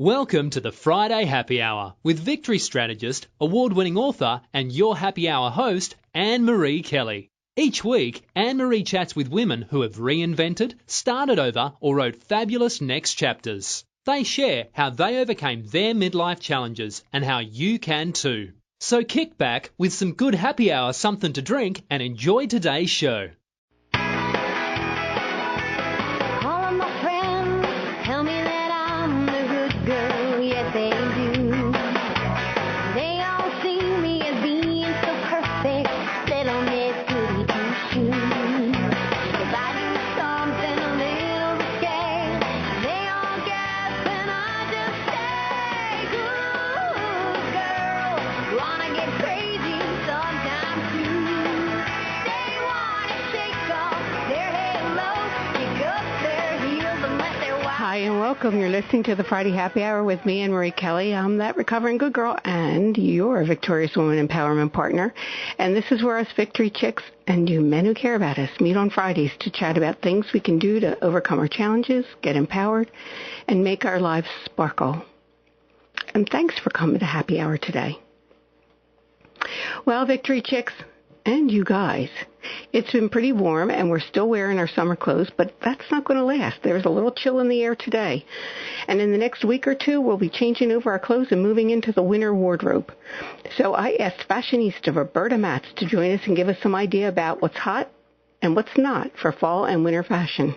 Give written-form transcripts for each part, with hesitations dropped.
Welcome to the Friday Happy Hour with victory strategist, award-winning author and your happy hour host, Annmarie Kelly. Each week, Annmarie chats with women who have reinvented, started over or wrote fabulous next chapters. They share how they overcame their midlife challenges and how you can too. So kick back with some good happy hour something to drink and enjoy today's show. Hi and welcome. You're listening to the Friday Happy Hour with me, Annmarie Kelly. I'm that recovering good girl and your victorious woman empowerment partner. And this is where us victory chicks and you men who care about us meet on Fridays to chat about things we can do to overcome our challenges, get empowered, and make our lives sparkle. And thanks for coming to Happy Hour today. Well, victory chicks and you guys, it's been pretty warm and we're still wearing our summer clothes, but that's not going to last. There's a little chill in the air today. And in the next week or two, we'll be changing over our clothes and moving into the winter wardrobe. So I asked Fashionista Roberta Matz to join us and give us some idea about what's hot and what's not for fall and winter fashion.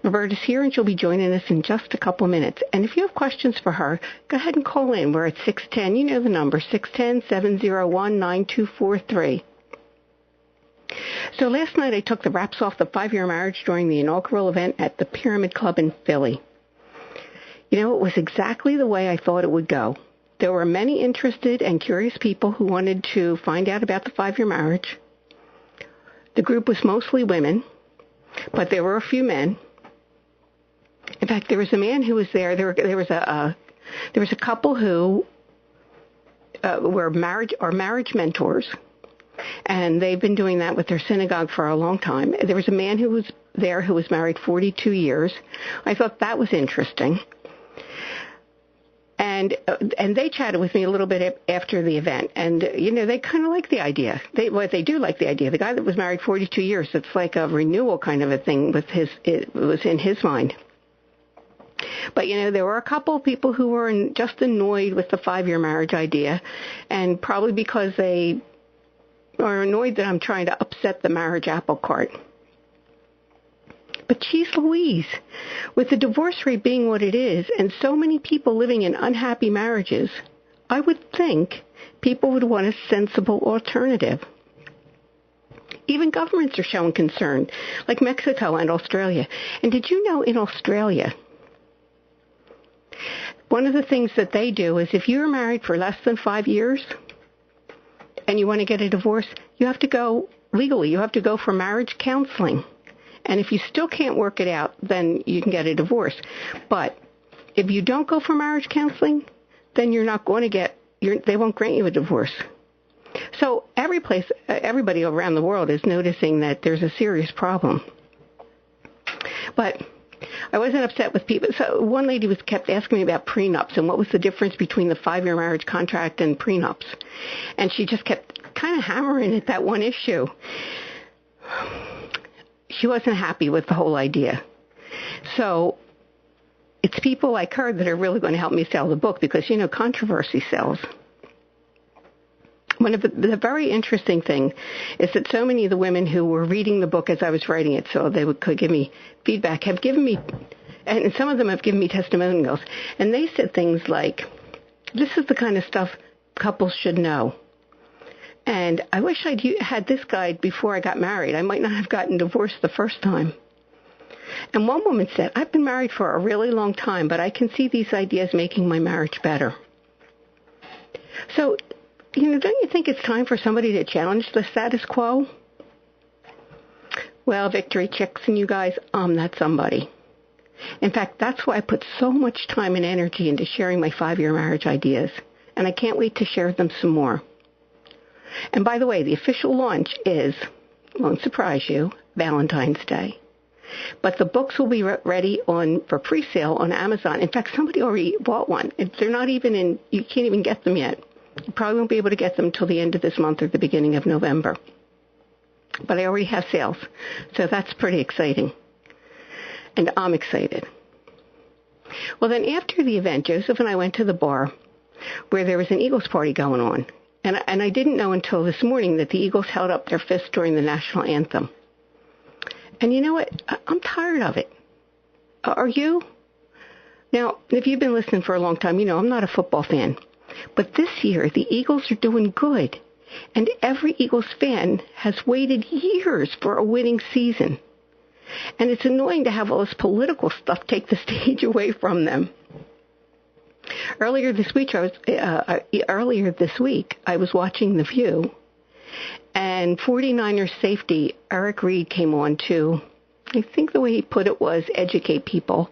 Roberta's here and she'll be joining us in just a couple minutes. And if you have questions for her, go ahead and call in. We're at 610, you know the number, 610-701-9243. So last night I took the wraps off the 5-year marriage during the inaugural event at the Pyramid Club in Philly. You know, it was exactly the way I thought it would go. There were many interested and curious people who wanted to find out about the 5-year marriage. The group was mostly women, but there were a few men. In fact, there was a man who was there. There was a couple who were marriage mentors. And they've been doing that with their synagogue for a long time. There was a man who was there who was married 42 years. I thought that was interesting. And they chatted with me a little bit after the event. And, you know, they kind of like the idea. They do like the idea. The guy that was married 42 years, it's like a renewal kind of a thing it was in his mind. But, you know, there were a couple of people who were just annoyed with the 5-year marriage idea. And probably because they are annoyed that I'm trying to upset the marriage apple cart. But geez Louise, with the divorce rate being what it is and so many people living in unhappy marriages, I would think people would want a sensible alternative. Even governments are showing concern, like Mexico and Australia. And did you know in Australia, one of the things that they do is if you're married for less than 5 years, and you want to get a divorce, you have to go legally. You have to go for marriage counseling. And if you still can't work it out, then you can get a divorce. But if you don't go for marriage counseling, then you're not going to they won't grant you a divorce. So everybody around the world is noticing that there's a serious problem. But I wasn't upset with people. So one lady kept asking me about prenups and what was the difference between the 5-year marriage contract and prenups. And she just kept kind of hammering at that one issue. She wasn't happy with the whole idea. So it's people like her that are really going to help me sell the book because, you know, controversy sells. One of the very interesting thing is that so many of the women who were reading the book as I was writing it, so they could give me feedback, have given me, and some of them have given me testimonials, and they said things like, this is the kind of stuff couples should know. And I wish I'd had this guide before I got married. I might not have gotten divorced the first time. And one woman said, I've been married for a really long time, but I can see these ideas making my marriage better. So, you know, don't you think it's time for somebody to challenge the status quo? Well, victory chicks and you guys, I'm that somebody. In fact, that's why I put so much time and energy into sharing my 5-year marriage ideas. And I can't wait to share them some more. And by the way, the official launch is, won't surprise you, Valentine's Day. But the books will be ready for pre-sale on Amazon. In fact, somebody already bought one. They're not even in, you can't even get them yet. You probably won't be able to get them till the end of this month or the beginning of November. But I already have sales, so that's pretty exciting. And I'm excited. Well, then after the event, Joseph and I went to the bar where there was an Eagles party going on. And I didn't know until this morning that the Eagles held up their fist during the national anthem. And you know what? I'm tired of it. Are you? Now, if you've been listening for a long time, you know I'm not a football fan. But this year, the Eagles are doing good. And every Eagles fan has waited years for a winning season. And it's annoying to have all this political stuff take the stage away from them. Earlier this week, I was watching The View, and 49ers safety Eric Reed came on to, I think the way he put it was, educate people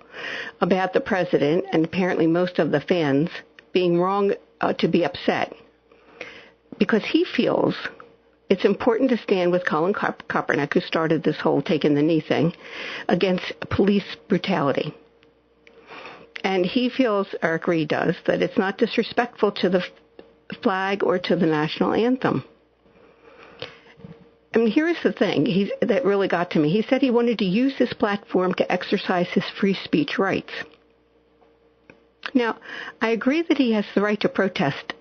about the president and apparently most of the fans being wrong to be upset, because he feels it's important to stand with Colin Kaepernick, who started this whole taking the knee thing, against police brutality. And he feels, Eric Reed does, that it's not disrespectful to the flag or to the national anthem. I mean, here's the thing that really got to me. He said he wanted to use his platform to exercise his free speech rights. Now, I agree that he has the right to protest.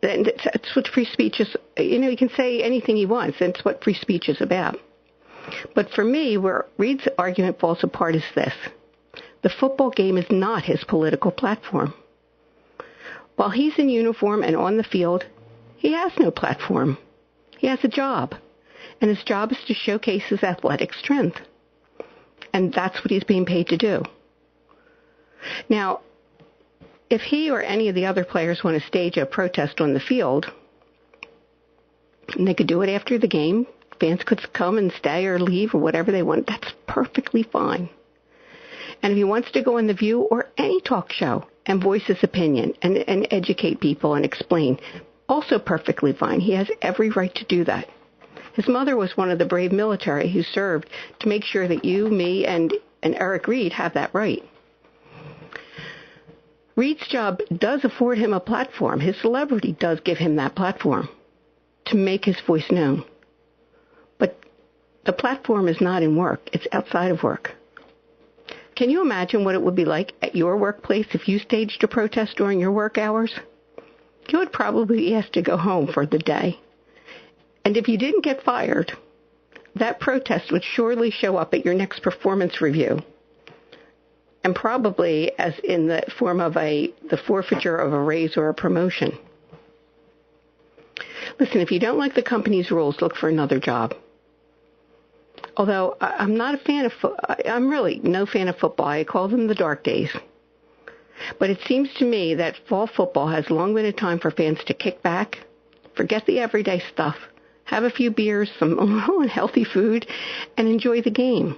And that's what free speech is. You know, he can say anything he wants. That's what free speech is about. But for me, where Reed's argument falls apart is this. The football game is not his political platform. While he's in uniform and on the field, he has no platform. He has a job, and his job is to showcase his athletic strength. And that's what he's being paid to do. Now, if he or any of the other players want to stage a protest on the field, and they could do it after the game, fans could come and stay or leave or whatever they want, that's perfectly fine. And if he wants to go on The View or any talk show and voice his opinion and educate people and explain, also perfectly fine. He has every right to do that. His mother was one of the brave military who served to make sure that you, me, and Eric Reed have that right. Reed's job does afford him a platform. His celebrity does give him that platform to make his voice known. But the platform is not in work. It's outside of work. Can you imagine what it would be like at your workplace if you staged a protest during your work hours? You would probably be asked to go home for the day. And if you didn't get fired, that protest would surely show up at your next performance review. And probably as in the form of the forfeiture of a raise or a promotion. Listen, if you don't like the company's rules, look for another job. Although I'm not a fan of I'm really no fan of football. I call them the dark days. But it seems to me that fall football has long been a time for fans to kick back, forget the everyday stuff, have a few beers, some unhealthy food, and enjoy the game.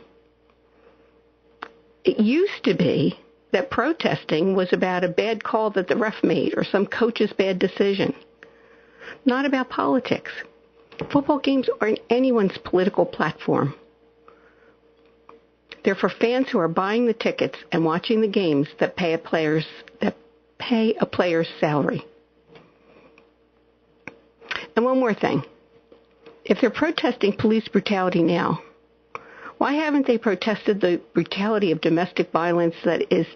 It used to be that protesting was about a bad call that the ref made or some coach's bad decision, not about politics. Football games aren't anyone's political platform. They're for fans who are buying the tickets and watching the games that pay a player's salary. And one more thing. If they're protesting police brutality now, why haven't they protested the brutality of domestic violence that is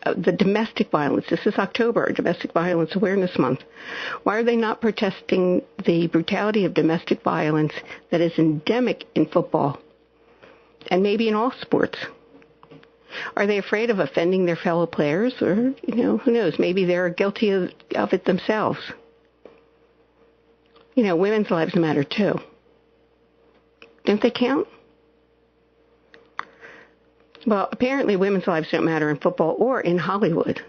the domestic violence? This is October, Domestic Violence Awareness Month. Why are they not protesting the brutality of domestic violence that is endemic in football and maybe in all sports? Are they afraid of offending their fellow players? Or, who knows? Maybe they're guilty of it themselves. Women's lives matter too. Don't they count? Well, apparently women's lives don't matter in football or in Hollywood.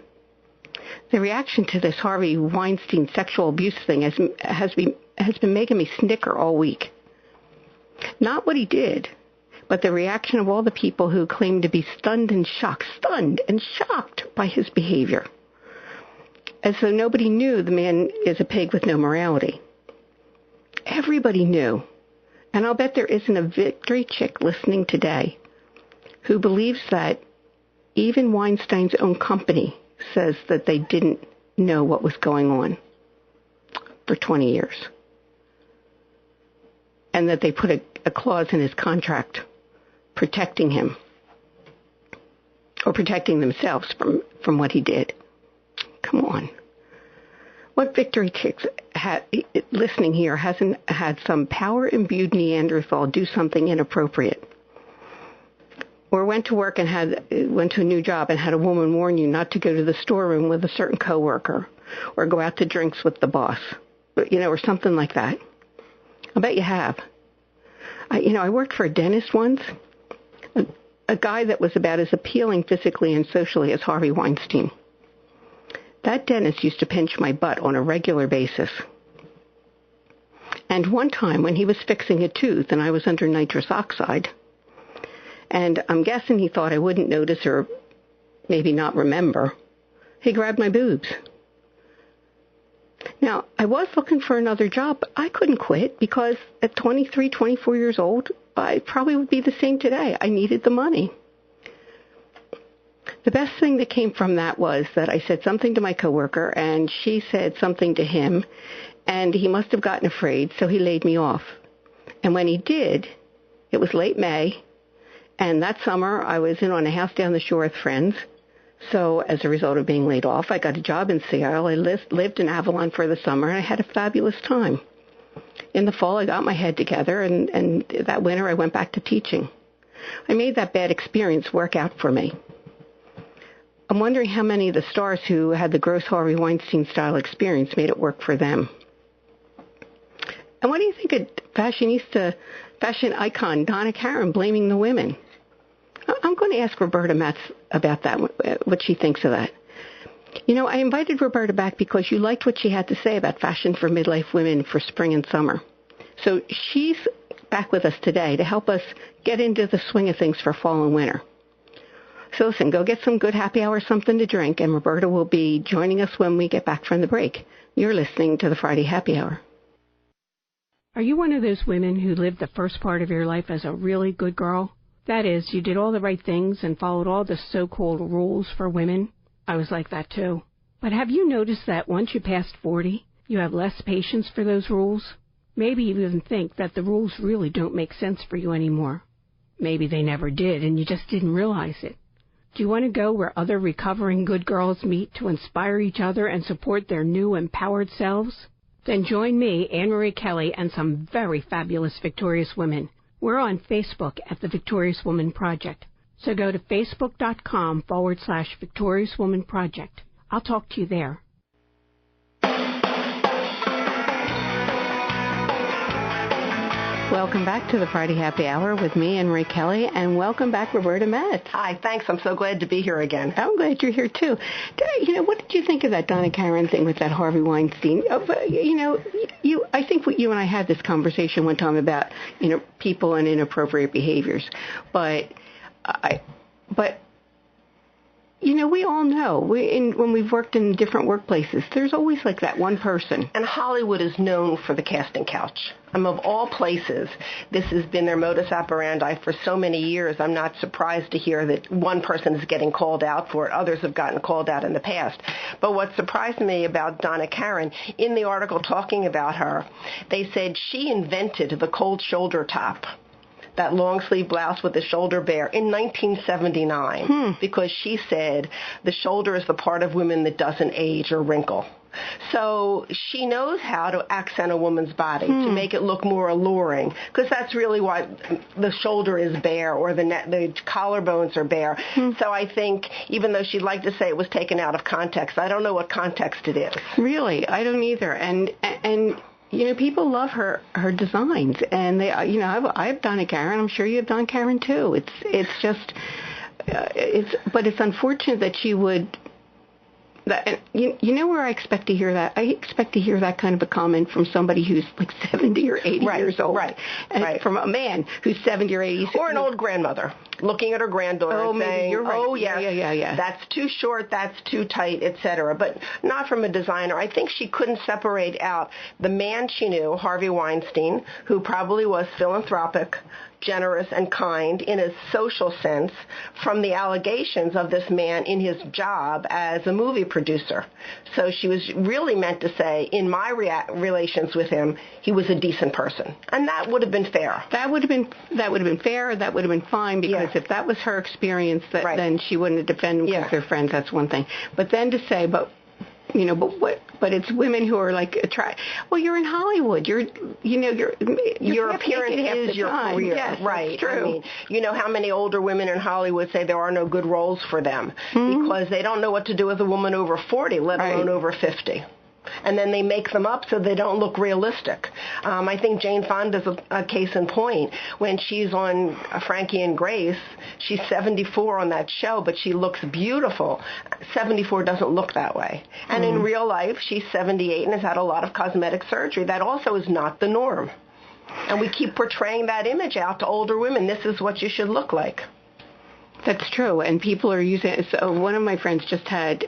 The reaction to this Harvey Weinstein sexual abuse thing has been making me snicker all week. Not what he did, but the reaction of all the people who claim to be stunned and shocked by his behavior. As though nobody knew the man is a pig with no morality. Everybody knew. And I'll bet there isn't a victory chick listening today who believes that even Weinstein's own company says that they didn't know what was going on for 20 years. And that they put a clause in his contract protecting him, or protecting themselves from what he did. Come on. What victory chicks listening here hasn't had some power-imbued Neanderthal do something inappropriate? Or went to work and went to a new job and had a woman warn you not to go to the storeroom with a certain coworker, or go out to drinks with the boss, or something like that. I bet you have. I worked for a dentist once, a guy that was about as appealing physically and socially as Harvey Weinstein. That dentist used to pinch my butt on a regular basis. And one time when he was fixing a tooth and I was under nitrous oxide, and I'm guessing he thought I wouldn't notice or maybe not remember, he grabbed my boobs. Now, I was looking for another job, but I couldn't quit because at 23, 24 years old, I probably would be the same today. I needed the money. The best thing that came from that was that I said something to my coworker, and she said something to him, and he must have gotten afraid, so he laid me off. And when he did, it was late May, and that summer I was in on a house down the shore with friends. So as a result of being laid off, I got a job in Seattle. I lived in Avalon for the summer, and I had a fabulous time. In the fall, I got my head together, and that winter I went back to teaching. I made that bad experience work out for me. I'm wondering how many of the stars who had the gross Harvey Weinstein-style experience made it work for them. And what do you think of fashionista, fashion icon Donna Karan blaming the women? I'm going to ask Roberta Matz about that, what she thinks of that. I invited Roberta back because you liked what she had to say about fashion for midlife women for spring and summer. So she's back with us today to help us get into the swing of things for fall and winter. So listen, go get some good happy hour, something to drink, and Roberta will be joining us when we get back from the break. You're listening to the Friday Happy Hour. Are you one of those women who lived the first part of your life as a really good girl? That is, you did all the right things and followed all the so-called rules for women? I was like that too. But have you noticed that once you passed 40, you have less patience for those rules? Maybe you even think that the rules really don't make sense for you anymore. Maybe they never did and you just didn't realize it. Do you want to go where other recovering good girls meet to inspire each other and support their new empowered selves? Then join me, Annmarie Kelly, and some very fabulous victorious women. We're on Facebook at the Victorious Woman Project. So go to facebook.com/Victorious Woman Project. I'll talk to you there. Welcome back to the Friday Happy Hour with me, Annmarie Kelly, and welcome back, Roberta Matz. Hi, thanks. I'm so glad to be here again. I'm glad you're here, too. What did you think of that Donna Karan thing with that Harvey Weinstein? I think you and I had this conversation one time about, people and inappropriate behaviors. But we all know, when we've worked in different workplaces, there's always like that one person. And Hollywood is known for the casting couch. Of all places, this has been their modus operandi for so many years. I'm not surprised to hear that one person is getting called out for it. Others have gotten called out in the past. But what surprised me about Donna Karan, in the article talking about her, they said she invented the cold shoulder top, that long sleeve blouse with the shoulder bare, in 1979, because she said the shoulder is the part of women that doesn't age or wrinkle. So she knows how to accent a woman's body to make it look more alluring, because that's really why the shoulder is bare or the collarbones are bare. So I think, even though she'd like to say it was taken out of context, I don't know what context it is. Really, I don't either. And people love her designs, and I've Donna Karan. I'm sure you have Donna Karan too. It's just, but it's unfortunate that she would. you know where I expect to hear that? I expect to hear that kind of a comment from somebody who's like 70 or 80 years old. Right. From a man who's 70 or 80. Or an old grandmother looking at her granddaughter and saying, you're right. oh, yes, that's too short, that's too tight, etc. But not from a designer. I think she couldn't separate out the man she knew, Harvey Weinstein, who probably was philanthropic, generous, and kind in a social sense, from the allegations of this man in his job as a movie producer. So she was really meant to say, in my relations with him, he was a decent person. And that would have been fair. That would have been fair. That would have been fine, because if that was her experience, then she wouldn't have defended him because they're friends. That's one thing. But then to say, but it's women who are like well, you're in Hollywood. Your appearance is your career. Yes, right. True. I mean, you know how many older women in Hollywood say there are no good roles for them because they don't know what to do with a woman over 40, let alone over 50. And then they make them up so they don't look realistic. I think Jane Fonda's a case in point. When she's on Frankie and Grace, she's 74 on that show, but she looks beautiful. 74 doesn't look that way. And in real life, she's 78 and has had a lot of cosmetic surgery. That also is not the norm. And we keep portraying that image out to older women. This is what you should look like. That's true, and people are using it. So one of my friends just had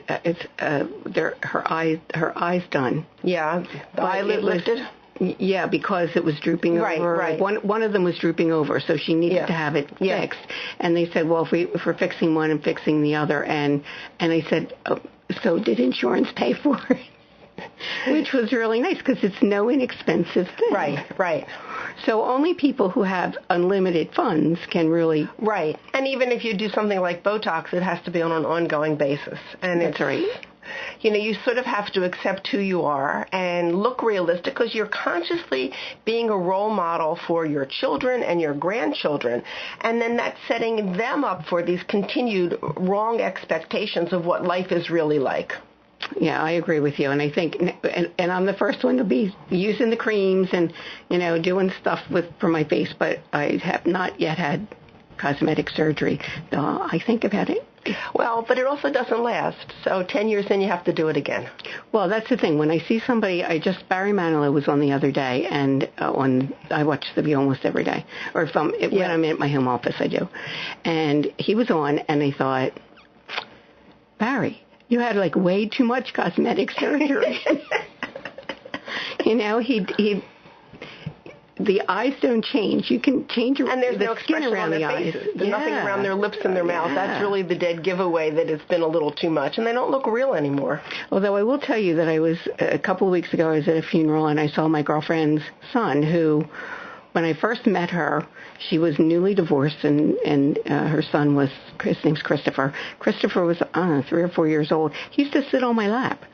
her eyes done. Yeah, the eyelid lifted. Yeah, because it was drooping over. Right. One of them was drooping over, so she needed to have it fixed. And they said, well, if we're fixing one and fixing the other, and I said, so did insurance pay for it? Which was really nice because it's no inexpensive thing. Right. So only people who have unlimited funds can really... Right. And even if you do something like Botox, it has to be on an ongoing basis. And that's right. You know, you sort of have to accept who you are and look realistic because you're consciously being a role model for your children and your grandchildren. And then that's setting them up for these continued wrong expectations of what life is really like. Yeah, I agree with you, and I think, and I'm the first one to be using the creams and, doing stuff for my face, but I have not yet had cosmetic surgery. I think I've had it. Well, but it also doesn't last. So 10 years in, you have to do it again. Well, that's the thing. When I see somebody, Barry Manilow was on the other day, and I watch The View almost every day, or when I'm at my home office, I do. And he was on, and I thought, Barry, you had like way too much cosmetic surgery. The eyes don't change. You can change and there's no skin around the eyes. There's nothing around their lips and their mouth. That's really the dead giveaway that it's been a little too much, and they don't look real anymore. Although I will tell you that a couple of weeks ago, I was at a funeral and I saw my girlfriend's son, who, when I first met her, she was newly divorced, and her son his name's Christopher. Christopher was, 3 or 4 years old. He used to sit on my lap.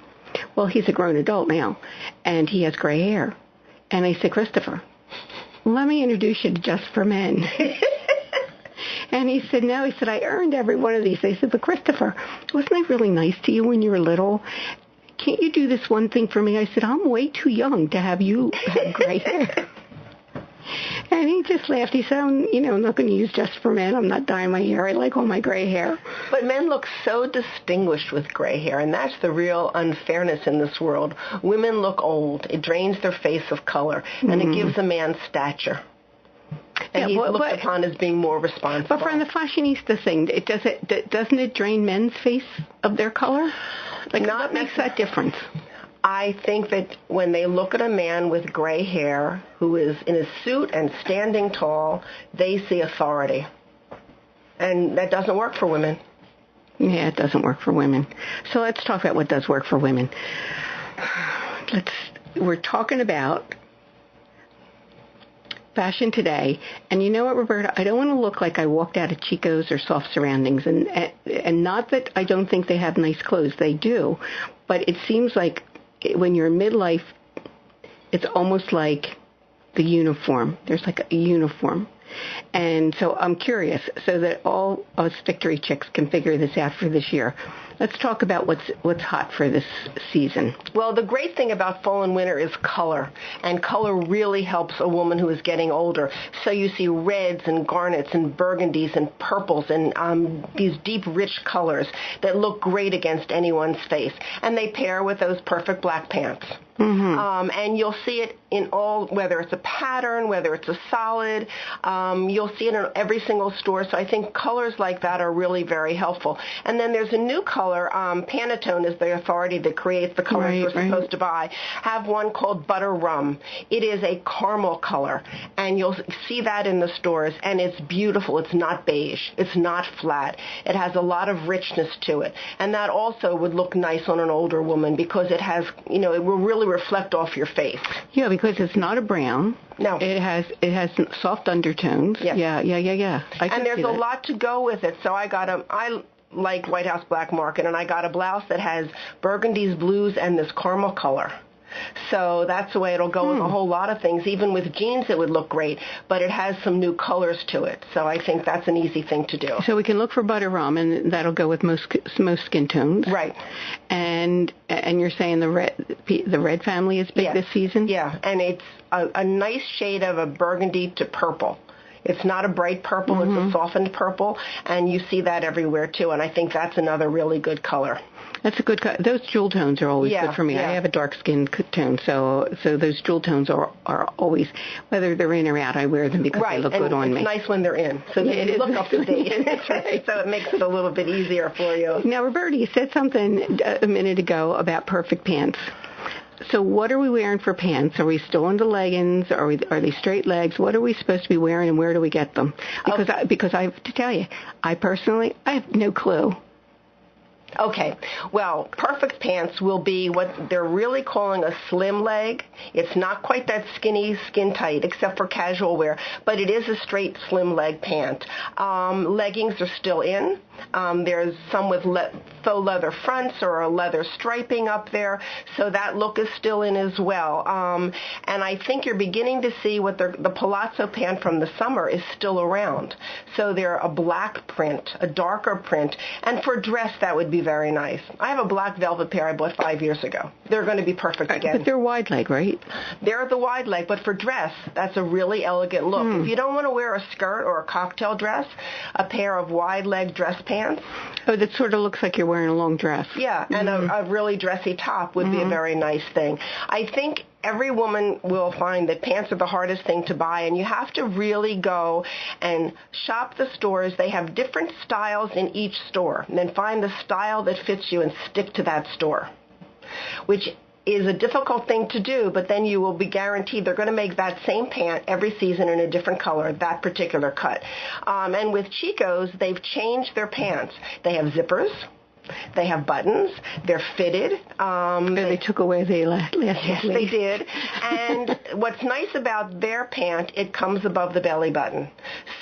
Well, he's a grown adult now, and he has gray hair. And I said, Christopher, let me introduce you to Just for Men. And he said, no. He said, I earned every one of these. I said, but Christopher, wasn't I really nice to you when you were little? Can't you do this one thing for me? I said, I'm way too young to have you have gray hair. And he just laughed. He said, I'm not going to use Just for Men. I'm not dyeing my hair. I like all my gray hair. But men look so distinguished with gray hair, and that's the real unfairness in this world. Women look old. It drains their face of color, and it gives a man stature. And he's looked upon as being more responsible. But from the fashionista thing, doesn't it drain men's face of their color? What makes that difference? I think that when they look at a man with gray hair who is in a suit and standing tall, they see authority. And that doesn't work for women. Yeah, it doesn't work for women. So let's talk about what does work for women. We're talking about fashion today, and you know what, Roberta? I don't want to look like I walked out of Chico's or Soft Surroundings, and not that I don't think they have nice clothes. They do. But it seems like when you're in midlife, it's almost like the uniform. There's like a uniform. And so I'm curious, so that all us Victory chicks can figure this out for this year. Let's talk about what's hot for this season. Well, the great thing about fall and winter is color, and color really helps a woman who is getting older. So you see reds and garnets and burgundies and purples and these deep, rich colors that look great against anyone's face, and they pair with those perfect black pants. Mm-hmm. And you'll see it in all, whether it's a pattern, whether it's a solid, you'll see it in every single store. So I think colors like that are really very helpful. And then there's a new color, Pantone is the authority that creates the colors we're supposed to buy, have one called Butter Rum. It is a caramel color, and you'll see that in the stores, and it's beautiful. It's not beige. It's not flat. It has a lot of richness to it. And that also would look nice on an older woman because it has, it will really reflect off your face. Yeah, because it's not a brown. No. It has soft undertones. Yes. Yeah. And there's a lot to go with it. So I like White House Black Market, and I got a blouse that has burgundies, blues, and this caramel color. So that's the way it'll go with a whole lot of things. Even with jeans, it would look great, but it has some new colors to it. So I think that's an easy thing to do. So we can look for Butter Rum, and that'll go with most skin tones. Right. And you're saying the red family is big this season? Yeah, and it's a nice shade of a burgundy to purple. It's not a bright purple, it's a softened purple, and you see that everywhere too, and I think that's another really good color. That's a good color. Those jewel tones are always good for me. Yeah. I have a dark skin tone, so those jewel tones are always, whether they're in or out, I wear them because they look good on me. It's nice when they're in, so they look up to date. That's right. So it makes it a little bit easier for you. Now, Roberta, you said something a minute ago about perfect pants. So what are we wearing for pants? Are we still into leggings? Are they straight legs? What are we supposed to be wearing, and where do we get them? Because I have to tell you, I have no clue. Okay, well, perfect pants will be what they're really calling a slim leg. It's not quite that skinny, skin tight, except for casual wear, but it is a straight slim leg pant. Leggings are still in. There's some with faux leather fronts or a leather striping up there, so that look is still in as well. And I think you're beginning to see what the palazzo pant from the summer is still around. So they're a black print, a darker print, and for dress that would be very nice. I have a black velvet pair I bought 5 years ago. They're going to be perfect again. But they're wide leg, right? They're the wide leg, but for dress, that's a really elegant look. If you don't want to wear a skirt or a cocktail dress, a pair of wide leg dress pants. Oh, that sort of looks like you're wearing a long dress. Yeah, and a really dressy top would be a very nice thing. I think every woman will find that pants are the hardest thing to buy, and you have to really go and shop the stores. They have different styles in each store, and then find the style that fits you and stick to that store, which is a difficult thing to do, but then you will be guaranteed they're going to make that same pant every season in a different color, that particular cut. And with Chico's, they've changed their pants. They have zippers. They have buttons. They're fitted. They took away the elastic. Yes, they did. And what's nice about their pant, it comes above the belly button.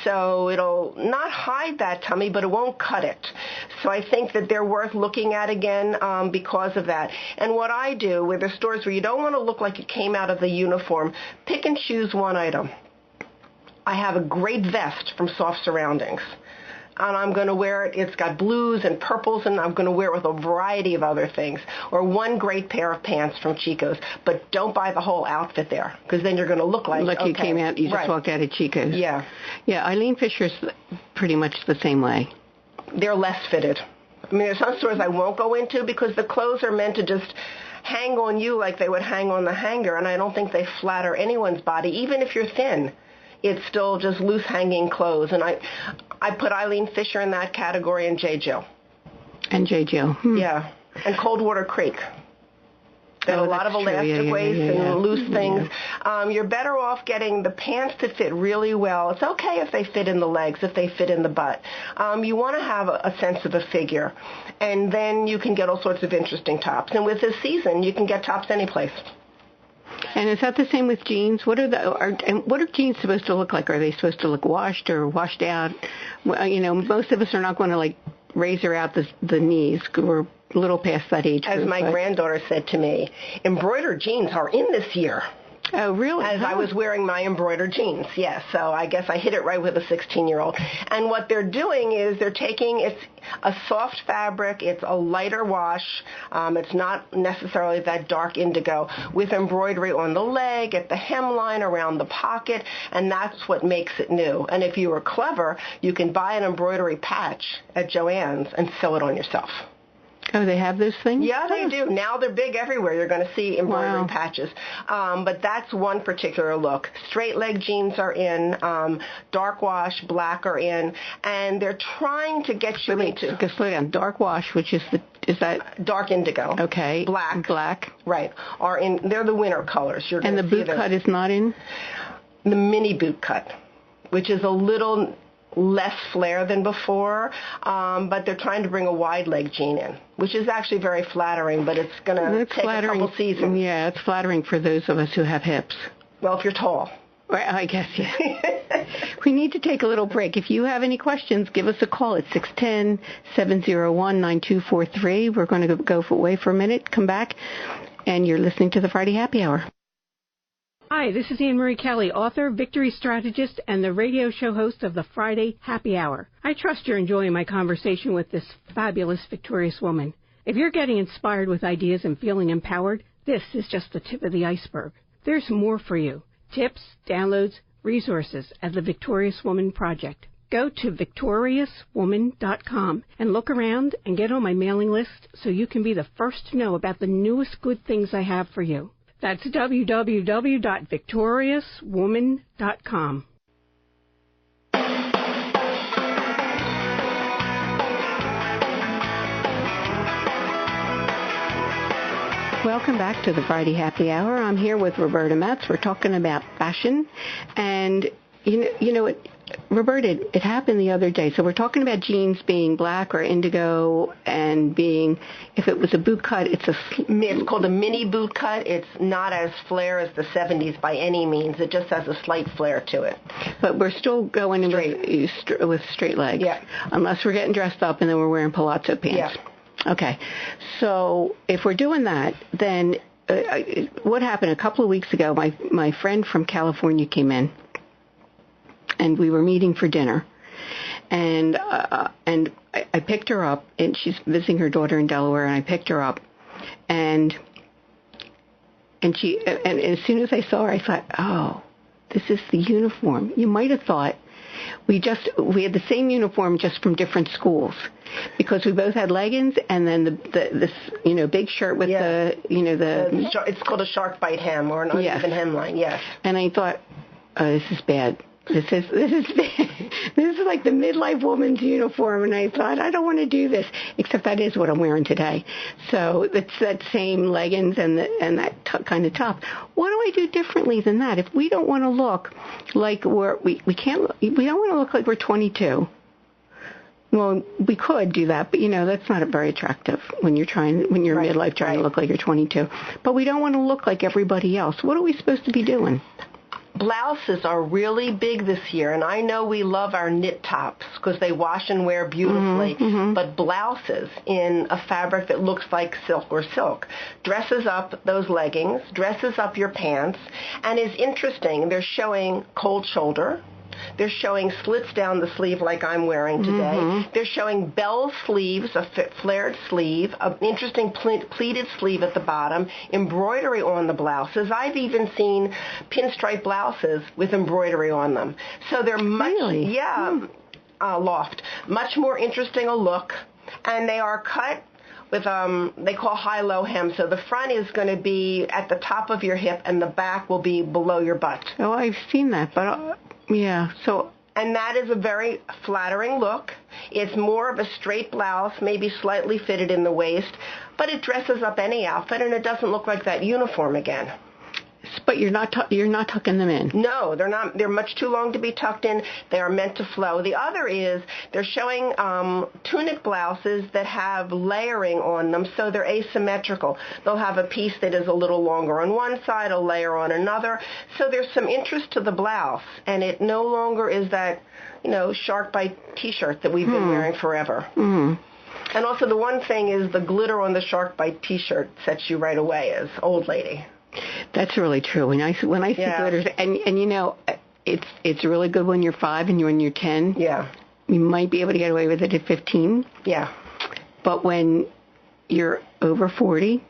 So it'll not hide that tummy, but it won't cut it. So I think that they're worth looking at again because of that. And what I do with the stores where you don't want to look like you came out of the uniform, pick and choose one item. I have a great vest from Soft Surroundings. And I'm going to wear it. It's got blues and purples, and I'm going to wear it with a variety of other things. Or one great pair of pants from Chico's. But don't buy the whole outfit there, because then you're going to look like you came out, you just walked out of Chico's. Yeah. Yeah, Eileen Fisher's pretty much the same way. They're less fitted. I mean, there's some stores I won't go into because the clothes are meant to just hang on you like they would hang on the hanger, and I don't think they flatter anyone's body, even if you're thin. It's still just loose hanging clothes, and I put Eileen Fisher in that category and J. Jill. And J. Jill. Yeah, and Coldwater Creek. There are a lot of elastic waists and loose things. Yeah. You're better off getting the pants that fit really well. It's okay if they fit in the legs, if they fit in the butt. You want to have a sense of a figure, and then you can get all sorts of interesting tops. And with this season, you can get tops any place. And is that the same with jeans? What are jeans supposed to look like? Are they supposed to look washed or washed out? Well, most of us are not going to razor out the knees. We're a little past that age group. As my granddaughter said to me, embroidered jeans are in this year. Oh, really? As I was wearing my embroidered jeans, yes. So I guess I hit it right with a 16-year-old. And what they're doing is they're taking, it's a soft fabric, it's a lighter wash, it's not necessarily that dark indigo, with embroidery on the leg, at the hemline, around the pocket, and that's what makes it new. And if you were clever, you can buy an embroidery patch at Joann's and sew it on yourself. Oh, they have those things? Yeah, they do. Now they're big everywhere. You're going to see embroidery patches. But that's one particular look. Straight leg jeans are in, dark wash, black are in, and they're trying to get you into... Slow down. Dark wash, which is that... Dark indigo. Okay. Black. Right. Are in. They're the winter colors. And the boot cut is not in? The mini boot cut, which is a little less flare than before, but they're trying to bring a wide leg jean in, which is actually very flattering, but it's going to take a couple seasons. Yeah, it's flattering for those of us who have hips. Well, if you're tall. Right, I guess, yeah. We need to take a little break. If you have any questions, give us a call at 610-701-9243. We're going to go away for a minute, come back, and you're listening to the Friday Happy Hour. Hi, this is Annmarie Kelly, author, victory strategist, and the radio show host of the Friday Happy Hour. I trust you're enjoying my conversation with this fabulous, victorious woman. If you're getting inspired with ideas and feeling empowered, this is just the tip of the iceberg. There's more for you. Tips, downloads, resources at the Victorious Woman Project. Go to victoriouswoman.com and look around and get on my mailing list so you can be the first to know about the newest good things I have for you. That's www.victoriouswoman.com. Welcome back to the Friday Happy Hour. I'm here with Roberta Matz. We're talking about fashion. And, you know what, Roberta, it happened the other day. So we're talking about jeans being black or indigo and being, if it was a boot cut, it's called a mini boot cut. It's not as flare as the 70s by any means. It just has a slight flare to it. But we're still going with straight legs. Yeah. Unless we're getting dressed up and then we're wearing palazzo pants. Yeah. Okay. So if we're doing that, then what happened a couple of weeks ago, my friend from California came in. And we were meeting for dinner, and I picked her up, and she's visiting her daughter in Delaware, and I picked her up, and as soon as I saw her, I thought, oh, this is the uniform. You might have thought we had the same uniform just from different schools, because we both had leggings and then this big shirt with it's called a shark bite hem or an uneven hemline. Yes. And I thought, oh, this is bad. This is like the midlife woman's uniform, and I thought, I don't want to do this, except that is what I'm wearing today. So it's that same leggings and that kind of top. What do I do differently than that? If we don't want to look like we don't want to look like we're 22. Well, we could do that, but that's not very attractive when you're midlife trying to look like you're 22. But we don't want to look like everybody else. What are we supposed to be doing? Blouses are really big this year, and I know we love our knit tops because they wash and wear beautifully, but blouses in a fabric that looks like silk dresses up those leggings, dresses up your pants, and is interesting. They're showing cold shoulder. They're showing slits down the sleeve like I'm wearing today. They're showing bell sleeves, a flared sleeve, an interesting pleated sleeve at the bottom, embroidery on the blouses. I've even seen pinstripe blouses with embroidery on them. So they're much, loft, much more interesting a look, and they are cut with they call high-low hem. So the front is going to be at the top of your hip, and the back will be below your butt. Oh, I've seen that, but and that is a very flattering look. It's more of a straight blouse, maybe slightly fitted in the waist, but it dresses up any outfit, and it doesn't look like that uniform again. But you're not tucking them in. No, they're not. They're much too long to be tucked in. They are meant to flow. The other is they're showing tunic blouses that have layering on them, so they're asymmetrical. They'll have a piece that is a little longer on one side, a layer on another. So there's some interest to the blouse, and it no longer is that, shark bite T-shirt that we've been wearing forever. And also the one thing is the glitter on the shark bite T-shirt sets you right away as old lady. That's really true. When I see glitter, and you know, it's really good when you're 5 and when you're 10. Yeah. You might be able to get away with it at 15. Yeah. But when you're over 40,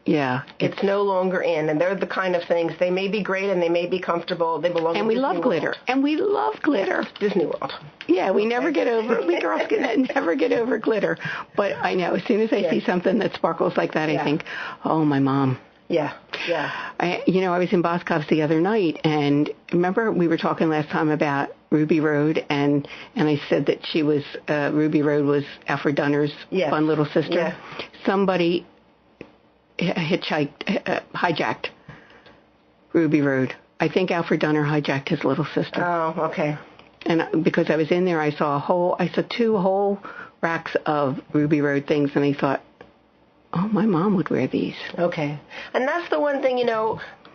yeah. It's no longer in, and they're the kind of things, they may be great and they may be comfortable. They belong and in we Disney love glitter. World. And we love glitter. Disney World. Yeah, we never get over, we girls never get over glitter. But I know, as soon as I see something that sparkles like that, I think, oh, my mom. Yeah. I was in Boscov's the other night, and remember we were talking last time about Ruby Road, and I said that she was, Ruby Road was Alfred Dunner's fun little sister. Yeah. Somebody hijacked Ruby Road. I think Alfred Dunner hijacked his little sister. Oh, okay. And because I was in there, I saw 2 whole racks of Ruby Road things, and I thought, oh, my mom would wear these. Okay. And that's the one thing,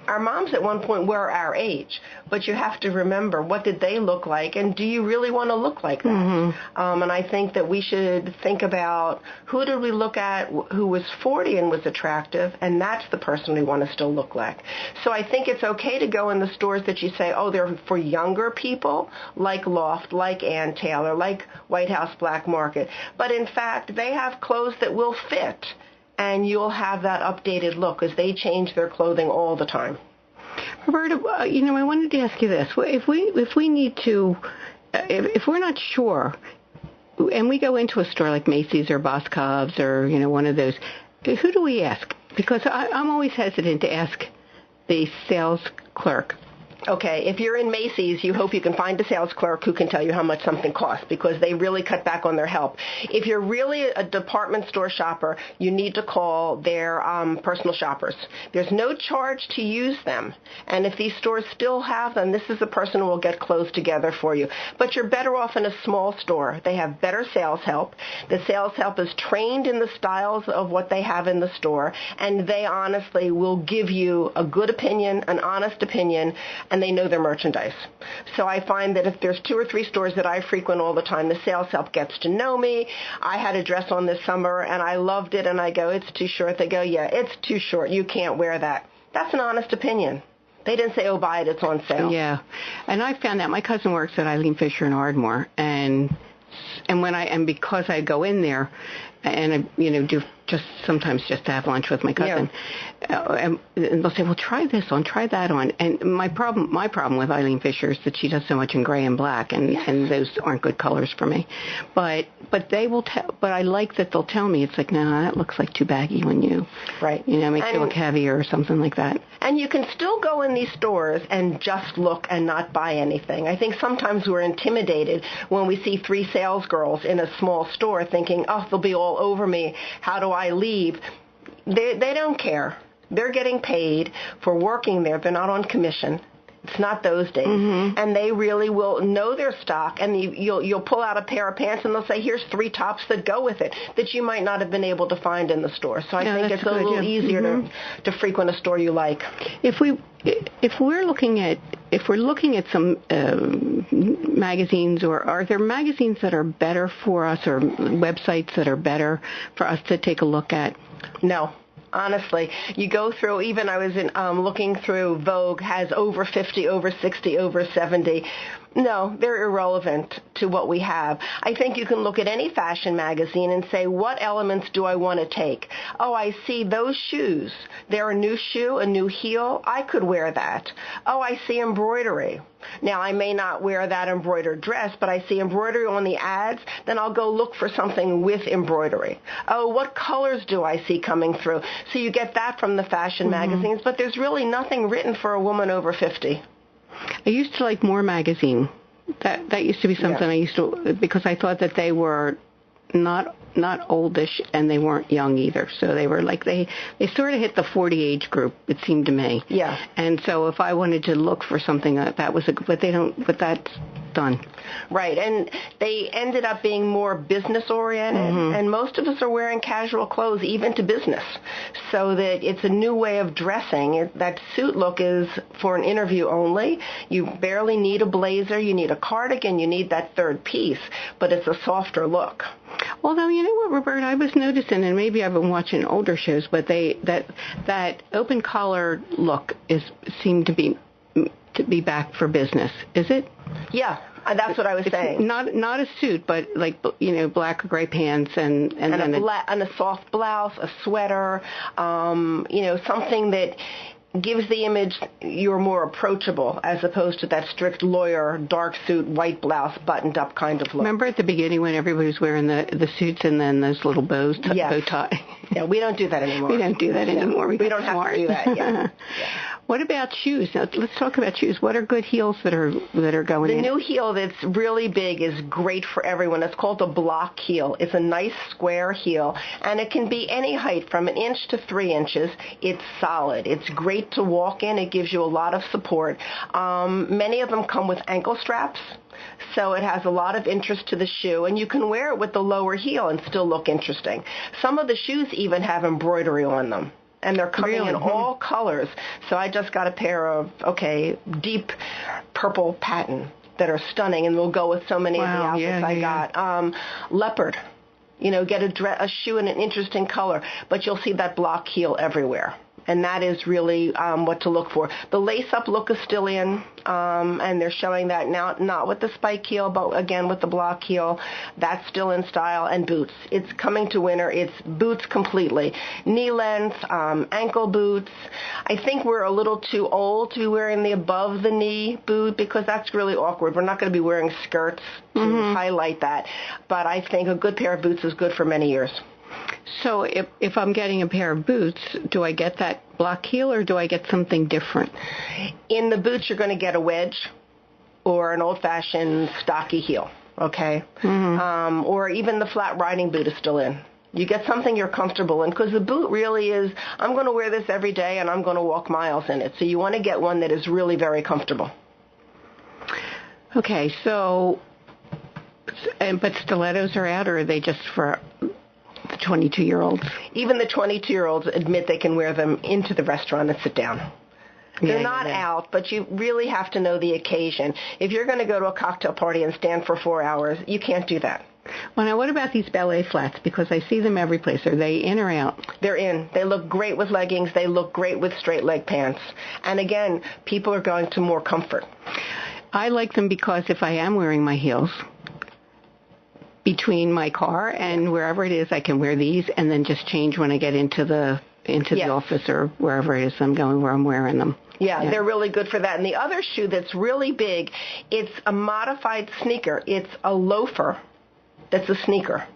our moms at one point were our age, but you have to remember, what did they look like, and do you really want to look like that? Mm-hmm. And I think that we should think about, who did we look at who was 40 and was attractive, and that's the person we want to still look like. So I think it's okay to go in the stores that you say, oh, they're for younger people, like Loft, like Ann Taylor, like White House Black Market. But in fact, they have clothes that will fit, and you'll have that updated look, because they change their clothing all the time. Roberta, I wanted to ask you this: if we need to, if we're not sure, and we go into a store like Macy's or Boscov's or one of those, who do we ask? Because I'm always hesitant to ask the sales clerk. Okay, if you're in Macy's, you hope you can find a sales clerk who can tell you how much something costs, because they really cut back on their help. If you're really a department store shopper, you need to call their personal shoppers. There's no charge to use them, and if these stores still have them, this is the person who will get clothes together for you. But you're better off in a small store. They have better sales help. The sales help is trained in the styles of what they have in the store, and they honestly will give you a good opinion, an honest opinion, and they know their merchandise. So I find that if there's 2 or 3 stores that I frequent all the time, the sales help gets to know me. I had a dress on this summer, and I loved it, and I go, it's too short. They go, yeah, it's too short. You can't wear that. That's an honest opinion. They didn't say, oh, buy it, it's on sale. Yeah, and I found that my cousin works at Eileen Fisher in Ardmore, and because I go in there, and I, do sometimes just to have lunch with my cousin, and they'll say, well, try this on, try that on. And my problem with Eileen Fisher is that she does so much in gray and black, and those aren't good colors for me. But they will tell. But I like that they'll tell me. It's like, no, that looks like too baggy when you, makes you look heavier or something like that. And you can still go in these stores and just look and not buy anything. I think sometimes we're intimidated when we see 3 sales girls in a small store thinking, oh, they'll be all over me. How do I leave? They don't care. They're getting paid for working there. They're not on commission. It's not those days. Mm-hmm. And they really will know their stock, and you'll pull out a pair of pants and they'll say, here's 3 tops that go with it that you might not have been able to find in the store. So I think it's a little easier to frequent a store you like. If we're looking at some magazines, or are there magazines that are better for us, or websites that are better for us to take a look at? No. Honestly, you go through, even I was looking through, Vogue has over 50, over 60, over 70. No, they're irrelevant to what we have. I think you can look at any fashion magazine and say, what elements do I want to take? Oh, I see those shoes. They're a new shoe, a new heel. I could wear that. Oh, I see embroidery. Now, I may not wear that embroidered dress, but I see embroidery on the ads, then I'll go look for something with embroidery. Oh, what colors do I see coming through? So you get that from the fashion magazines, but there's really nothing wrten for a woman over 50. I used to like More magazine. That used to be something I used to, because I thought that they were not oldish, and they weren't young either. So they were like, they sort of hit the 40 age group, it seemed to me. Yeah. And so if I wanted to look for something that was but that's done. Right. And they ended up being more business oriented, and most of us are wearing casual clothes even to business. So that it's a new way of dressing. That suit look is for an interview only. You barely need a blazer, you need a cardigan, you need that third piece, but it's a softer look. Although, you know what, Roberta, I was noticing, and maybe I've been watching older shows, but that open collar look seemed to be back for business. Is it? Yeah, that's what I was saying. Not a suit, but like, you know, black or gray pants and a soft blouse, a sweater, you know, something that gives the image you're more approachable as opposed to that strict lawyer, dark suit, white blouse, buttoned up kind of look. Remember at the beginning when everybody was wearing the suits and then those little bow tie? Yeah, we don't do that anymore. We don't do that anymore. We don't have to do that, yeah. What about shoes? Now, let's talk about shoes. What are good heels that are going in? The new heel that's really big is great for everyone. It's called a block heel. It's a nice square heel, and it can be any height from 1 inch to 3 inches. It's solid. It's great to walk in. It gives you a lot of support. Many of them come with ankle straps, so it has a lot of interest to the shoe, and you can wear it with the lower heel and still look interesting. Some of the shoes even have embroidery on them, and they're coming in all colors. So I just got a pair of, deep purple patent that are stunning and will go with so many of the outfits I got. Leopard, you know, get a shoe in an interesting color, but you'll see that block heel everywhere. And that is really what to look for. The lace-up look is still in, and they're showing that now, not with the spike heel, but again with the block heel. That's still in style. And boots. It's coming to winter. It's boots completely. Knee length, ankle boots. I think we're a little too old to be wearing the above-the-knee boot because that's really awkward. We're not going to be wearing skirts to highlight that. But I think a good pair of boots is good for many years. So if I'm getting a pair of boots, do I get that block heel or do I get something different? In the boots, you're going to get a wedge or an old-fashioned stocky heel, okay? Or even the flat riding boot is still in. You get something you're comfortable in because the boot really is, I'm going to wear this every day and I'm going to walk miles in it. So you want to get one that is really very comfortable. Okay, so, but stilettos are out, or are they just for the 22-year-olds? Even the 22-year-olds admit they can wear them into the restaurant and sit down. They're not out, but you really have to know the occasion. If you're going to go to a cocktail party and stand for 4 hours, you can't do that. Well, now, what about these ballet flats? Because I see them every place. Are they in or out? They're in. They look great with leggings. They look great with straight leg pants. And again, people are going to more comfort. I like them because if I am wearing my heels, between my car and wherever it is, I can wear these and then just change when I get into the office or wherever it is I'm going, where I'm wearing them. Yeah, they're really good for that. And the other shoe that's really big, it's a modified sneaker. It's a loafer that's a sneaker.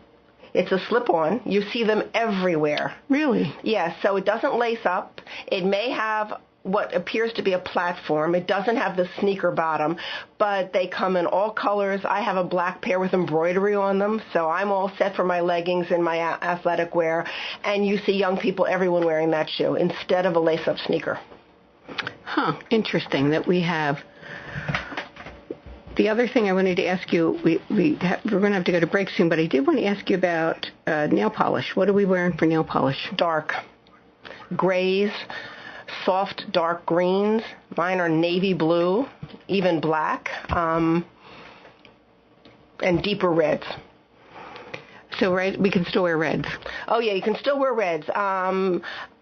It's a slip-on. You see them everywhere. Really? Yeah, so it doesn't lace up. It may have what appears to be a platform. It doesn't have the sneaker bottom, but they come in all colors. I have a black pair with embroidery on them, so I'm all set for my leggings and my athletic wear. And you see young people, everyone wearing that shoe instead of a lace-up sneaker. Huh, interesting that we have. The other thing I wanted to ask you, we're going to have to go to break soon, but I did want to ask you about nail polish. What are we wearing for nail polish? Dark grays, soft dark greens. Mine are navy blue, even black, and deeper reds. So we can still wear reds? Oh, yeah, you can still wear reds.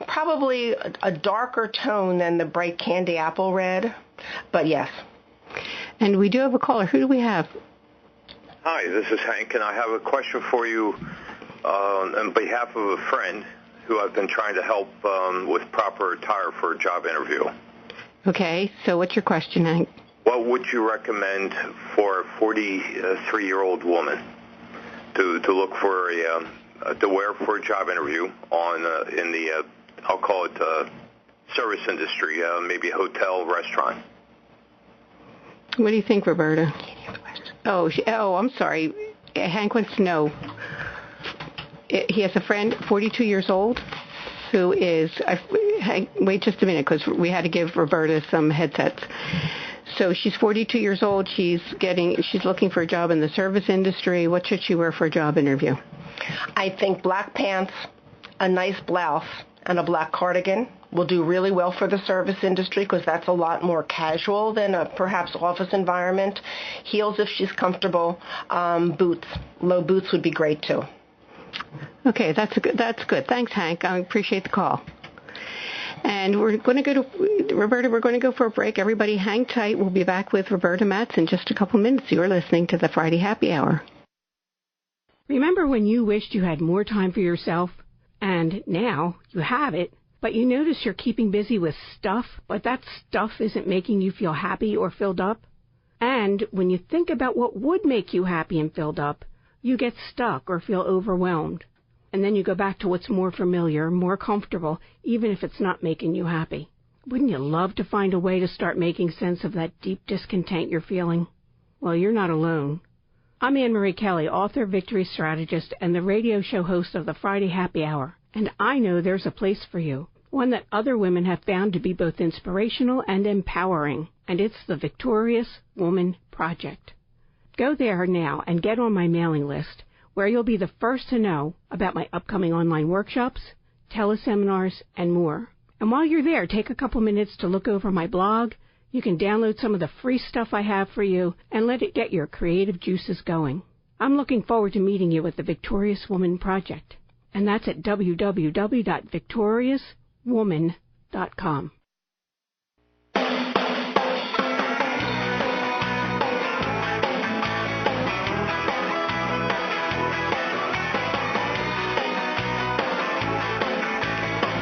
Probably a darker tone than the bright candy apple red, but yes. And we do have a caller. Who do we have? Hi, this is Hank, and I have a question for you on behalf of a friend who I've been trying to help with proper attire for a job interview. Okay, so what's your question, Hank? What would you recommend for a 43-year-old woman to look for to wear for a job interview in the I'll call it service industry, maybe a hotel, restaurant? What do you think, Roberta? Oh, I'm sorry. Hank wants to know. He has a friend, 42 years old, who is... Hank, wait just a minute, because we had to give Roberta some headsets. So she's 42 years old. She's looking for a job in the service industry. What should she wear for a job interview? I think black pants, a nice blouse, and a black cardigan will do really well for the service industry because that's a lot more casual than a perhaps office environment. Heels if she's comfortable. Boots. Low boots would be great too. Okay, that's good. Thanks, Hank. I appreciate the call. And we're going to go to, Roberta, we're going to go for a break. Everybody hang tight. We'll be back with Roberta Matz in just a couple minutes. You're listening to the Friday Happy Hour. Remember when you wished you had more time for yourself? And now you have it, but you notice you're keeping busy with stuff, but that stuff isn't making you feel happy or filled up? And when you think about what would make you happy and filled up, you get stuck or feel overwhelmed. And then you go back to what's more familiar, more comfortable, even if it's not making you happy. Wouldn't you love to find a way to start making sense of that deep discontent you're feeling? Well, you're not alone. I'm Annmarie Kelly, author, victory strategist, and the radio show host of the Friday Happy Hour. And I know there's a place for you, one that other women have found to be both inspirational and empowering. And it's the Victorious Woman Project. Go there now and get on my mailing list, where you'll be the first to know about my upcoming online workshops, teleseminars, and more. And while you're there, take a couple minutes to look over my blog. You can download some of the free stuff I have for you and let it get your creative juices going. I'm looking forward to meeting you at the Victorious Woman Project. And that's at www.victoriouswoman.com.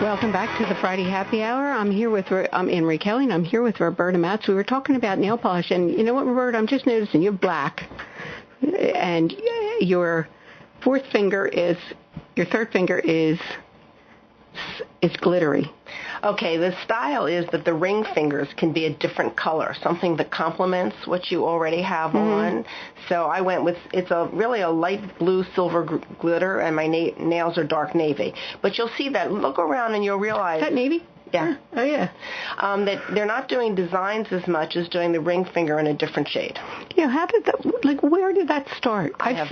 Welcome back to the Friday Happy Hour. I'm Annmarie Kelly, and I'm here with Roberta Matz. We were talking about nail polish, and you know what, Roberta? I'm just noticing you're black, and your third finger is glittery. Okay, the style is that the ring fingers can be a different color, something that complements what you already have on. So I went with, it's really a light blue silver glitter, and my nails are dark navy. But you'll see that, look around and you'll realize... Is that navy? Yeah. Oh, yeah. That they're not doing designs as much as doing the ring finger in a different shade. Yeah, how did that, where did that start? I have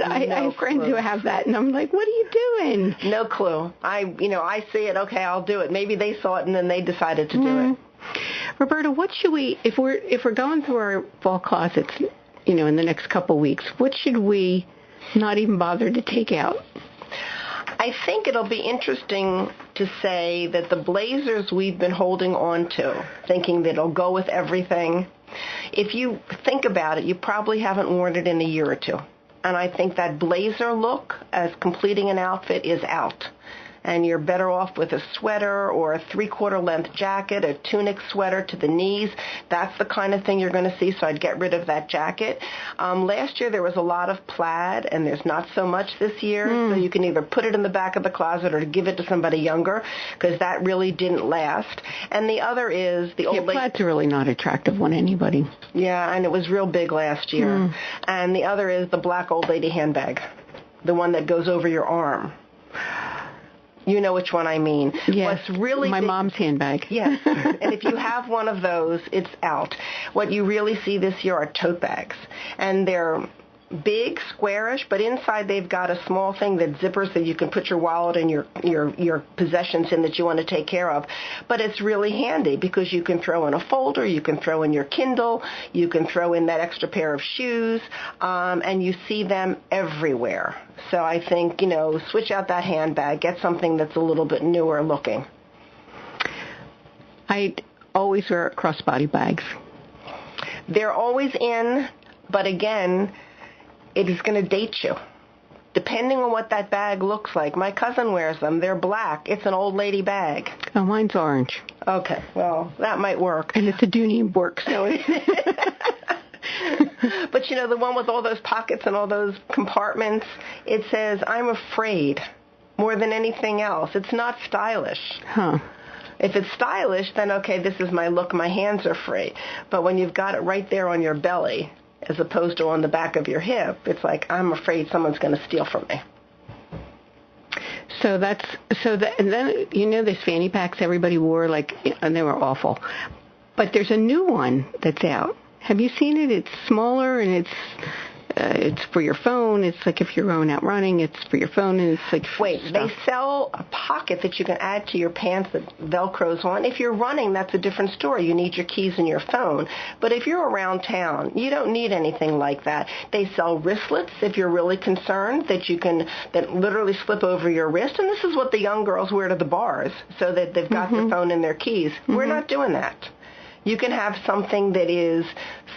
friends who have that, and I'm like, what are you doing? No clue. I see it, okay, I'll do it. Maybe they saw it and then they decided to do it. Roberta, what should we, if we're going through our fall closets, in the next couple weeks, what should we not even bother to take out? I think it'll be interesting to say that the blazers we've been holding on to, thinking that it'll go with everything, if you think about it, you probably haven't worn it in a year or two. And I think that blazer look as completing an outfit is out. And you're better off with a sweater or a three-quarter length jacket, a tunic sweater to the knees. That's the kind of thing you're going to see, so I'd get rid of that jacket. Last year there was a lot of plaid, and there's not so much this year, so you can either put it in the back of the closet or give it to somebody younger, because that really didn't last. And the other is the old lady. Plaid's really not attractive on anybody. Yeah, and it was real big last year. And the other is the black old lady handbag, the one that goes over your arm. You know which one I mean. Yes, what's really my mom's handbag. Yes, and if you have one of those, it's out. What you really see this year are tote bags, and they're big, squarish, but inside they've got a small thing that zippers that you can put your wallet and your possessions in that you want to take care of. But it's really handy because you can throw in a folder, you can throw in your Kindle, you can throw in that extra pair of shoes, and you see them everywhere. So I think, switch out that handbag, get something that's a little bit newer looking. I always wear crossbody bags. They're always in, but again, it is going to date you, depending on what that bag looks like. My cousin wears them. They're black. It's an old lady bag. Oh, mine's orange. Okay, well, that might work. And it's a Dooney & Bourke, so it's... But, the one with all those pockets and all those compartments, it says, I'm afraid, more than anything else. It's not stylish. Huh. If it's stylish, then, okay, this is my look. My hands are free. But when you've got it right there on your belly, as opposed to on the back of your hip, it's like, I'm afraid someone's going to steal from me. And then, those fanny packs everybody wore, and they were awful. But there's a new one that's out. Have you seen it? It's smaller, and it's for your phone. It's like if you're going out running, it's for your phone, and it's like Wait, stuff. they sell a pocket that you can add to your pants that Velcros on. If you're running, that's a different story. You need your keys and your phone. But if you're around town, you don't need anything like that. They sell wristlets if you're really concerned that literally slip over your wrist. And this is what the young girls wear to the bars so that they've got their phone and their keys. We're not doing that. You can have something that is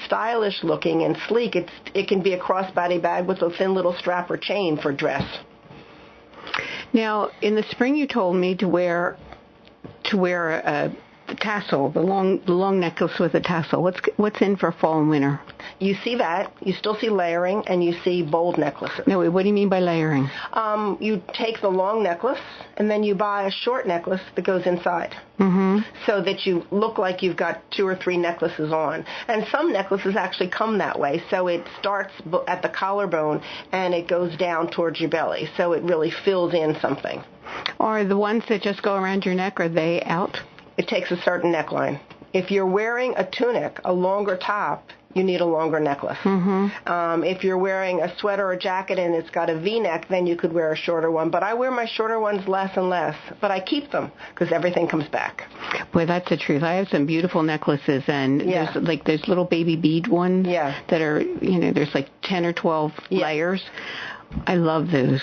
stylish looking and sleek. It can be a crossbody bag with a thin little strap or chain for dress. Now, in the spring, you told me to wear a tassel, the long necklace with a tassel. What's in for fall and winter? You see that. You still see layering, and you see bold necklaces. No, what do you mean by layering? You take the long necklace, and then you buy a short necklace that goes inside. So that you look like you've got 2 or 3 necklaces on. And some necklaces actually come that way. So it starts at the collarbone, and it goes down towards your belly. So it really fills in something. Are the ones that just go around your neck, are they out? It takes a certain neckline. If you're wearing a tunic, a longer top, you need a longer necklace. If you're wearing a sweater or jacket and it's got a V-neck, then you could wear a shorter one. But I wear my shorter ones less and less. But I keep them because everything comes back. Boy, that's the truth. I have some beautiful necklaces, and there's little baby bead ones that are, there's like 10 or 12 layers. I love those.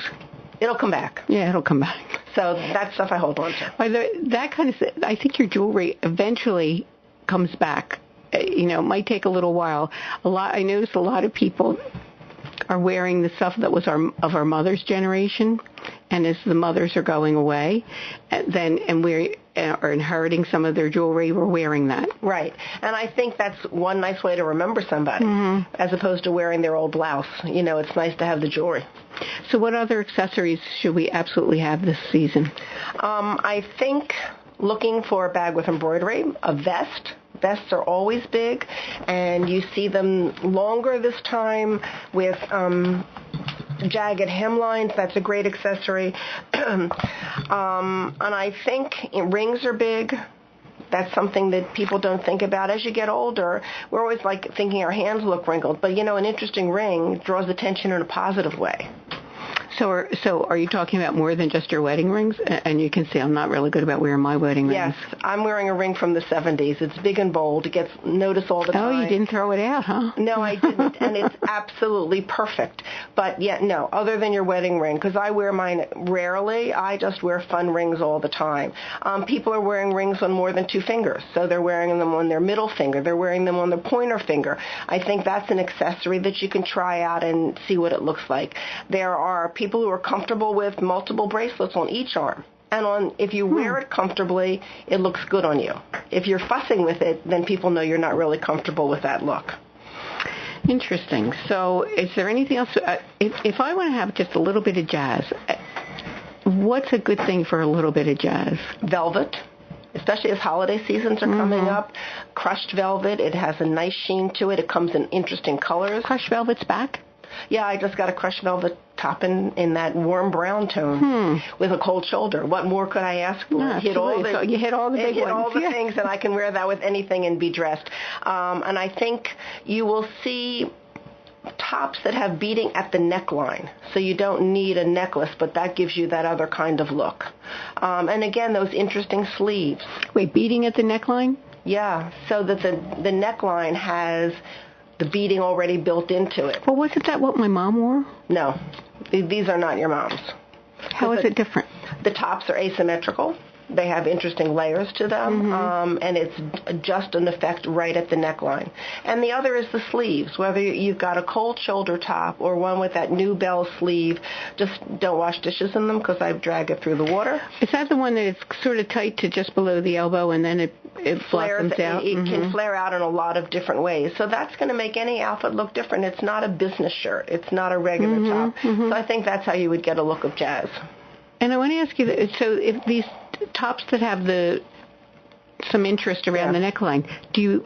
It'll come back. Yeah, it'll come back. So that stuff I hold on to. That kind of stuff, I think your jewelry eventually comes back. It might take a little while. I noticed a lot of people are wearing the stuff that was of our mother's generation, and as the mothers are going away, and we are inheriting some of their jewelry, we're wearing that. Right. And I think that's one nice way to remember somebody, as opposed to wearing their old blouse. It's nice to have the jewelry. So what other accessories should we absolutely have this season? I think looking for a bag with embroidery, a vest. Vests are always big, and you see them longer this time with jagged hemlines. That's a great accessory. And I think rings are big. That's something that people don't think about. As you get older, we're always like thinking our hands look wrinkled. But, an interesting ring draws attention in a positive way. So are you talking about more than just your wedding rings? And you can see I'm not really good about wearing my wedding rings. Yes, I'm wearing a ring from the 70s. It's big and bold. It gets noticed all the time. Oh, you didn't throw it out, huh? No, I didn't. And it's absolutely perfect. But yet, no, other than your wedding ring, because I wear mine rarely. I just wear fun rings all the time. People are wearing rings on more than 2 fingers. So they're wearing them on their middle finger. They're wearing them on their pointer finger. I think that's an accessory that you can try out and see what it looks like. There are people who are comfortable with multiple bracelets on each arm. And if you wear it comfortably, it looks good on you. If you're fussing with it, then people know you're not really comfortable with that look. Interesting. So is there anything else? If I want to have just a little bit of jazz, what's a good thing for a little bit of jazz? Velvet. Especially as holiday seasons are coming up. Crushed velvet. It has a nice sheen to it. It comes in interesting colors. Crushed velvet's back? Yeah, I just got a crushed velvet top in that warm brown tone with a cold shoulder. What more could I ask for? Yeah, you hit all the big ones. All the things, and I can wear that with anything and be dressed. And I think you will see tops that have beading at the neckline. So you don't need a necklace, but that gives you that other kind of look. And again, those interesting sleeves. Wait, beading at the neckline? Yeah, so that the neckline has the beading already built into it. Well, wasn't that what my mom wore? No. These are not your mom's. How is it different? The tops are asymmetrical. They have interesting layers to them, and it's just an effect right at the neckline. And the other is the sleeves. Whether you've got a cold shoulder top or one with that new bell sleeve, just don't wash dishes in them because I drag it through the water. Is that the one that is sort of tight to just below the elbow and then it flares out? It can flare out in a lot of different ways. So that's going to make any outfit look different. It's not a business shirt. It's not a regular top. So I think that's how you would get a look of jazz. And I want to ask you, so if these tops that have some interest around the neckline,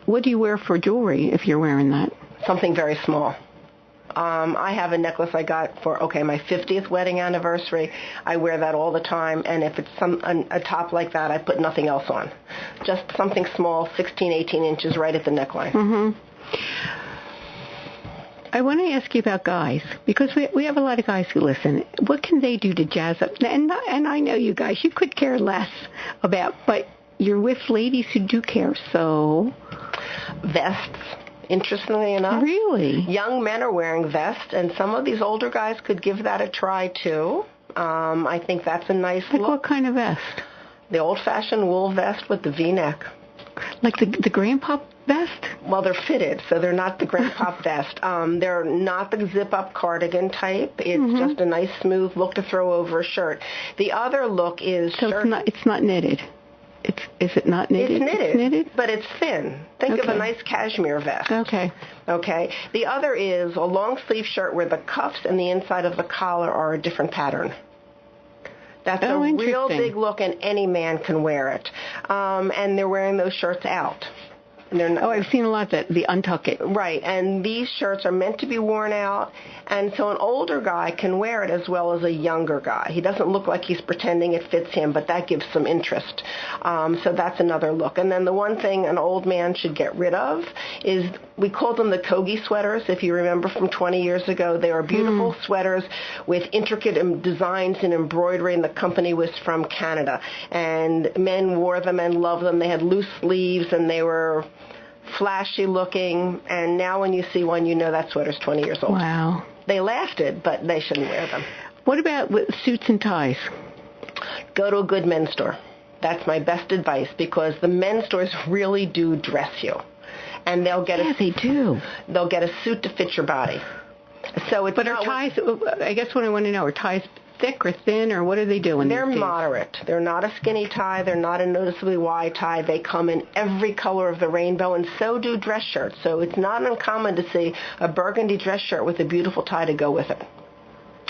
what do you wear for jewelry if you're wearing that? Something very small. I have a necklace I got for, my 50th wedding anniversary. I wear that all the time, and if it's a top like that, I put nothing else on. Just something small, 16, 18 inches right at the neckline. I want to ask you about guys, because we have a lot of guys who listen. What can they do to jazz up? And I know you guys, you could care less about, but you're with ladies who do care, so... Vests, interestingly enough. Really? Young men are wearing vests, and some of these older guys could give that a try, too. I think that's a nice look. What kind of vest? The old-fashioned wool vest with the V-neck. Like the grandpa vest? Well, they're fitted, so they're not the grandpa vest. They're not the zip-up cardigan type. It's just a nice, smooth look to throw over a shirt. The other look is... So it's not knitted. Is it not knitted? It's knitted, but it's thin. Think of a nice cashmere vest. Okay. Okay. The other is a long-sleeve shirt where the cuffs and the inside of the collar are a different pattern. That's a real big look, and any man can wear it. And they're wearing those shirts out. I've seen a lot that the untuck it. Right, and these shirts are meant to be worn out, and so an older guy can wear it as well as a younger guy. He doesn't look like he's pretending it fits him, but that gives some interest. So that's another look. And then the one thing an old man should get rid of is, we called them the Kogi sweaters, if you remember from 20 years ago. They were beautiful sweaters with intricate designs and embroidery, and the company was from Canada. And men wore them and loved them. They had loose sleeves, and they were flashy looking, and now when you see one, you know that sweater's 20 years old. Wow. They lasted, but they shouldn't wear them. What about with suits and ties? Go to a good men's store. That's my best advice, because the men's stores really do dress you. And they'll get they do. They'll get a suit to fit your body. So it's But are ties, I guess what I want to know, are ties thick or thin, or what are they doing? They're moderate. They're not a skinny tie. They're not a noticeably wide tie. They come in every color of the rainbow, and so do dress shirts. So it's not uncommon to see a burgundy dress shirt with a beautiful tie to go with it.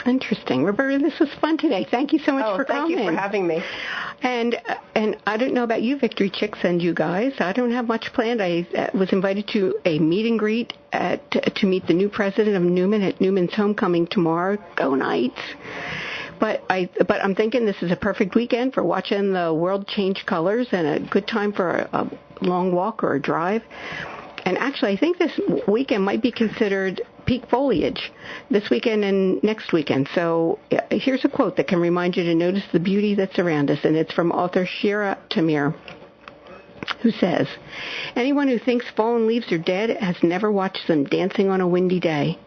Interesting. Roberta, this was fun today. Thank you so much for coming. Thank you for having me. And I don't know about you, Victory Chicks, and you guys. I don't have much planned. I was invited to a meet and greet to meet the new president of Newman at Newman's Homecoming tomorrow. Go Knights. But I'm thinking this is a perfect weekend for watching the world change colors, and a good time for a long walk or a drive. And actually, I think this weekend might be considered peak foliage, this weekend and next weekend. So here's a quote that can remind you to notice the beauty that's around us, and it's from author Shira Tamir, who says, "Anyone who thinks fallen leaves are dead has never watched them dancing on a windy day."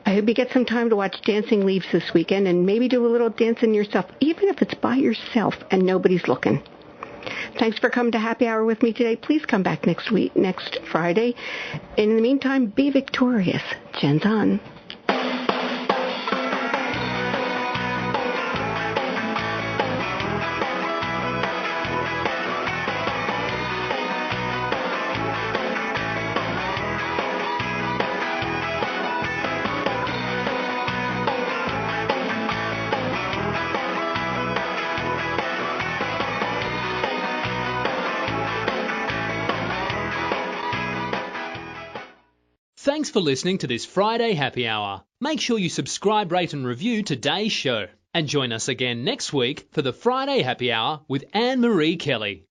I hope you get some time to watch Dancing Leaves this weekend, and maybe do a little dancing yourself, even if it's by yourself and nobody's looking. Thanks for coming to Happy Hour with me today. Please come back next Friday. In the meantime, be victorious. Jen's on. Thanks for listening to this Friday Happy Hour. Make sure you subscribe, rate and review today's show. And join us again next week for the Friday Happy Hour with Annmarie Kelly.